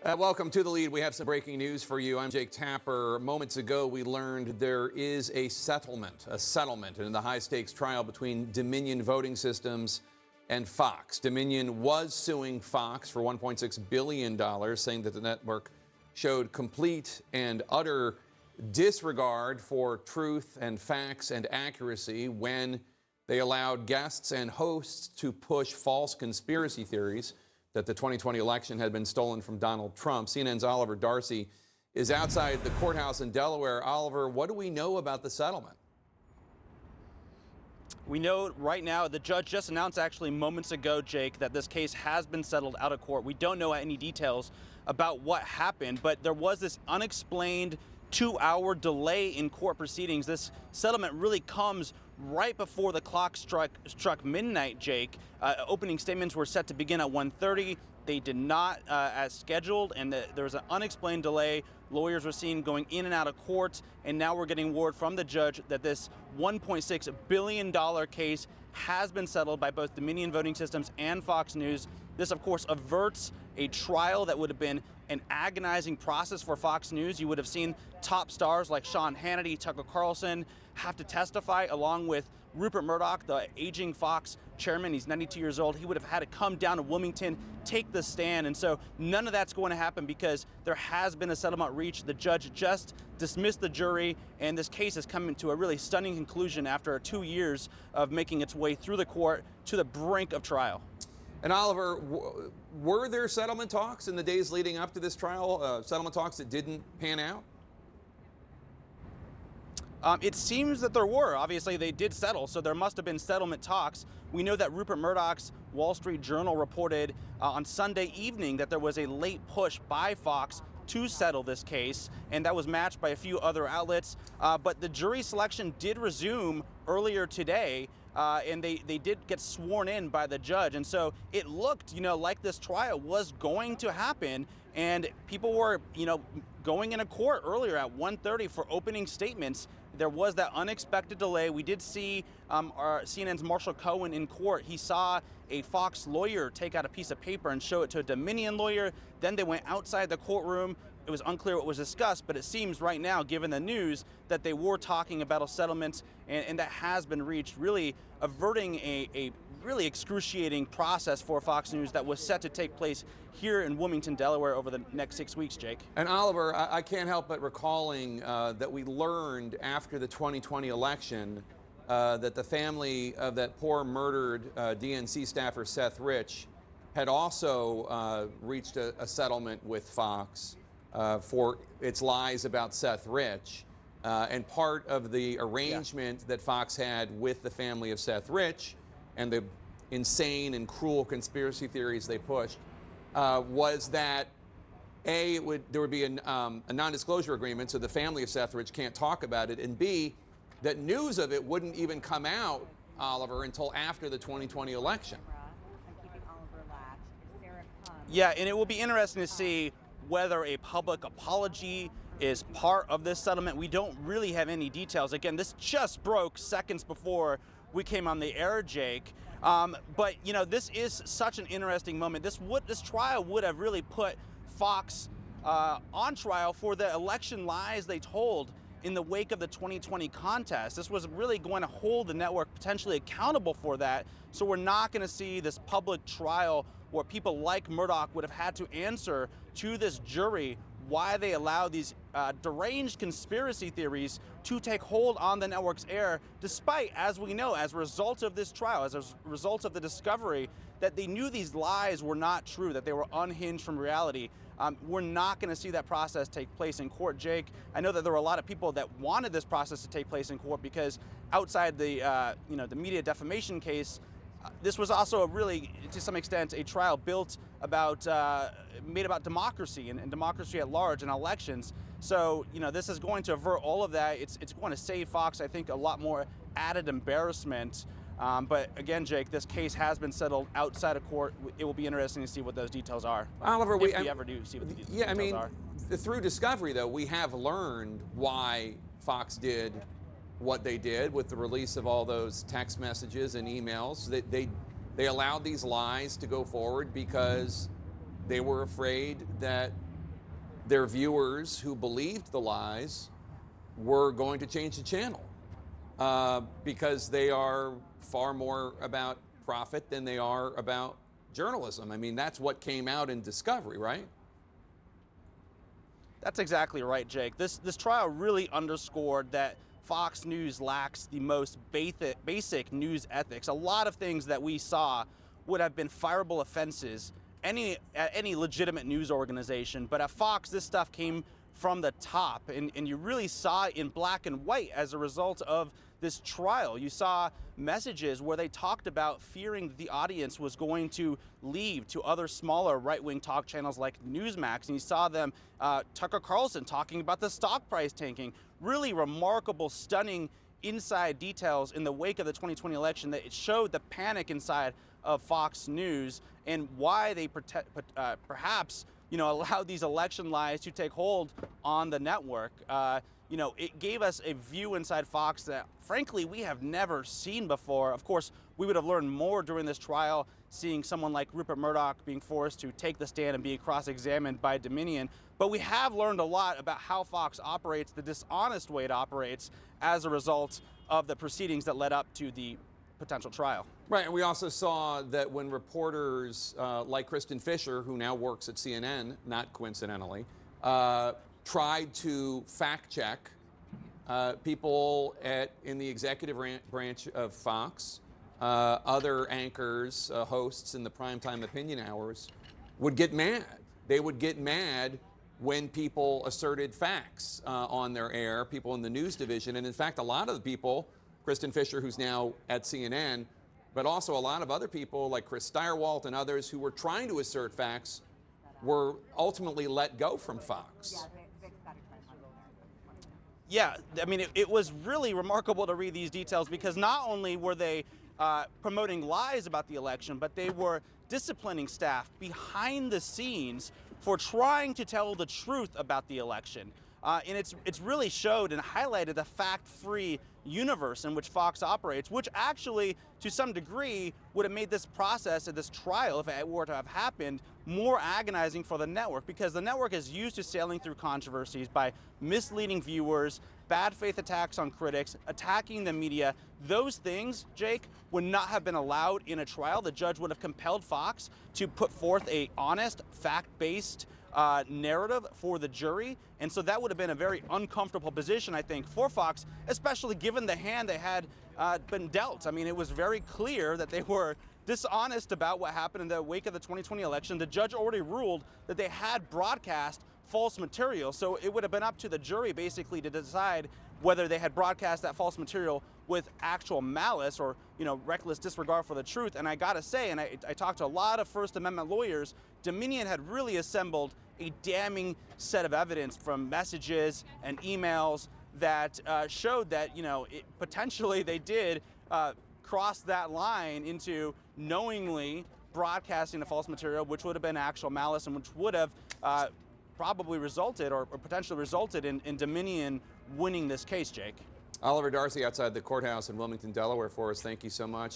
Welcome to The Lead. We have some breaking news for you. I'm Jake Tapper. Moments ago, we learned there is a settlement in the high-stakes trial between Dominion Voting Systems and Fox. Dominion was suing Fox for $1.6 billion, saying that the network showed complete and utter disregard for truth and facts and accuracy when they allowed guests and hosts to push false conspiracy theories that the 2020 election had been stolen from Donald Trump. CNN's Oliver Darcy is outside the courthouse in Delaware. Oliver, what do we know about the settlement? We know right now, the judge just announced actually moments ago, Jake, that this case has been settled out of court. We don't know any details about what happened, but there was this unexplained 2-hour delay in court proceedings. This settlement really comes right before the clock struck midnight, Jake. Opening statements were set to begin at 1:30. They did not as scheduled, and there was an unexplained delay. Lawyers were seen going in and out of court, and now we're getting word from the judge that this $1.6 billion case has been settled by both Dominion Voting Systems and Fox News. This, of course, averts a trial that would have been an agonizing process for Fox News. You would have seen top stars like Sean Hannity, Tucker Carlson have to testify, along with Rupert Murdoch, the aging Fox chairman. He's 92 years old. He would have had to come down to Wilmington, take the stand. And so none of that's going to happen because there has been a settlement reached. The judge just dismissed the jury, and this case is coming to a really stunning conclusion after 2 years of making its way through the court to the brink of trial. And Oliver, were there settlement talks in the days leading up to this trial, settlement talks that didn't pan out? It seems that there were. Obviously, they did settle, so there must have been settlement talks. We know that Rupert Murdoch's Wall Street Journal reported on Sunday evening that there was a late push by Fox to settle this case, and that was matched by a few other outlets. But the jury selection did resume earlier today, and they did get sworn in by the judge. And so it looked, like this trial was going to happen, and people were, going into court earlier at 1:30 for opening statements. There was that unexpected delay. We did see our CNN's Marshall Cohen in court. He saw a Fox lawyer take out a piece of paper and show it to a Dominion lawyer. Then they went outside the courtroom. It was unclear what was discussed, but it seems right now, given the news, that they were talking about a settlement, and that has been reached, really averting a really excruciating process for Fox News that was set to take place here in Wilmington, Delaware over the next 6 weeks, Jake. And Oliver, I can't help but recalling that we learned after the 2020 election that the family of that poor murdered DNC staffer Seth Rich had also reached a settlement with Fox for its lies about Seth Rich. And part of the arrangement that Fox had with the family of Seth Rich and the insane and cruel conspiracy theories they pushed was that there would be a non-disclosure agreement, so the family of Seth Rich can't talk about it, and B, that news of it wouldn't even come out, Oliver, until after the 2020 election. Yeah, and it will be interesting to see whether a public apology is part of this settlement. We don't really have any details. Again, this just broke seconds before we came on the air, Jake. But this is such an interesting moment. This trial would have really put Fox on trial for the election lies they told in the wake of the 2020 contest. This was really going to hold the network potentially accountable for that. So we're not going to see this public trial where people like Murdoch would have had to answer to this jury why they allow these deranged conspiracy theories to take hold on the network's air, despite, as we know, as a result of this trial, as a result of the discovery, that they knew these lies were not true, that they were unhinged from reality. We're not going to see that process take place in court, Jake. I know that there were a lot of people that wanted this process to take place in court because outside the the media defamation case, this was also really, to some extent, a trial built about, made about democracy and democracy at large and elections. So, this is going to avert all of that. It's going to save Fox, I think, a lot more added embarrassment. But again, Jake, this case has been settled outside of court. It will be interesting to see what those details are. Oliver, if we ever do see what the details are. Through discovery, though, we have learned why Fox did what they did with the release of all those text messages and emails. They allowed these lies to go forward because they were afraid that their viewers who believed the lies were going to change the channel because they are far more about profit than they are about journalism. I mean, that's what came out in Discovery, right? That's exactly right, Jake. This trial really underscored that Fox News lacks the most basic news ethics. A lot of things that we saw would have been fireable offenses at any legitimate news organization, but at Fox, this stuff came from the top, and you really saw it in black and white as a result of this trial. You saw messages where they talked about fearing that the audience was going to leave to other smaller right-wing talk channels like Newsmax, and you saw them, Tucker Carlson talking about the stock price tanking. Really remarkable, stunning inside details in the wake of the 2020 election that it showed the panic inside of Fox News and why they perhaps allowed these election lies to take hold on the network. It gave us a view inside Fox that, frankly, we have never seen before. Of course, we would have learned more during this trial, seeing someone like Rupert Murdoch being forced to take the stand and being cross-examined by Dominion. But we have learned a lot about how Fox operates, the dishonest way it operates, as a result of the proceedings that led up to the potential trial. Right, and we also saw that when reporters like Kristen Fisher, who now works at CNN, not coincidentally, tried to fact check people in the executive branch of Fox, other anchors, hosts in the primetime opinion hours would get mad. They would get mad when people asserted facts on their air, people in the news division. And in fact, a lot of the people, Kristen Fisher, who's now at CNN, but also a lot of other people like Chris Stirewalt and others who were trying to assert facts were ultimately let go from Fox. Yeah, I mean, it was really remarkable to read these details because not only were they promoting lies about the election, but they were disciplining staff behind the scenes for trying to tell the truth about the election. And it's really showed and highlighted the fact-free universe in which Fox operates, which actually, to some degree, would have made this process of this trial, if it were to have happened, more agonizing for the network, because the network is used to sailing through controversies by misleading viewers, bad faith attacks on critics, attacking the media. Those things, Jake, would not have been allowed in a trial. The judge would have compelled Fox to put forth a honest, fact-based narrative for the jury. And so that would have been a very uncomfortable position, I think, for Fox, especially given the hand they had been dealt. I mean, it was very clear that they were dishonest about what happened in the wake of the 2020 election. The judge already ruled that they had broadcast false material. So it would have been up to the jury basically to decide whether they had broadcast that false material with actual malice or, reckless disregard for the truth. And I gotta say, and I talked to a lot of First Amendment lawyers, Dominion had really assembled a damning set of evidence from messages and emails that showed that, potentially they did cross that line into knowingly broadcasting the false material, which would have been actual malice and which would have probably resulted or potentially resulted in Dominion winning this case, Jake. Oliver Darcy outside the courthouse in Wilmington, Delaware for us. Thank you so much.